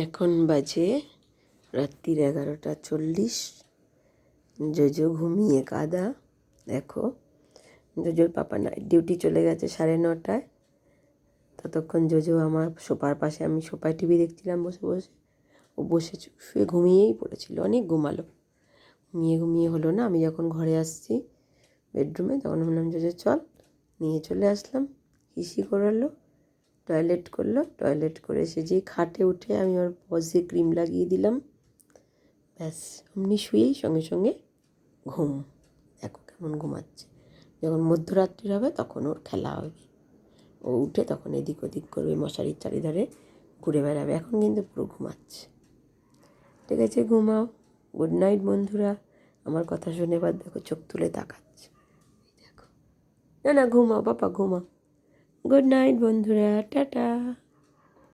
এখন বাজে রাত্রির 11:40। জোজো ঘুমিয়ে কাদা। দেখো, জোজোর পাপা নাইট ডিউটি চলে গেছে 9:30। ততক্ষণ জোজো আমার সোফার পাশে, আমি সোফায় টিভি দেখছিলাম বসে বসে, ও বসে শুয়ে ঘুমিয়েই পড়েছিল, অনেক ঘুমালো। ঘুমিয়ে হলো না। আমি যখন ঘরে আসছি বেডরুমে, তখন বললাম জোজো চল, নিয়ে চলে আসলাম। হিসি করালো, টয়লেট করলো, টয়লেট করে এসে যেই খাটে উঠে আমি ওর পজে ক্রিম লাগিয়ে দিলাম, ব্যাস অমনি শুয়েই সঙ্গে সঙ্গে ঘুম। দেখো কেমন ঘুমাচ্ছে। যখন মধ্যরাত্রির হবে তখন ওর খেলা হবে, ও উঠে তখন এদিক ওদিক করবে, মশারির চারিধারে ঘুরে বেড়াবে। এখন কিন্তু পুরো ঘুমাচ্ছে। ঠিক আছে, ঘুমাও। গুড নাইট বন্ধুরা। আমার কথা শুনে এবার দেখো চোখ তুলে তাকাচ্ছে। দেখো, না ঘুমাও বাবা, ঘুমাও। গুড নাইট বন্ধুরা, টাটা।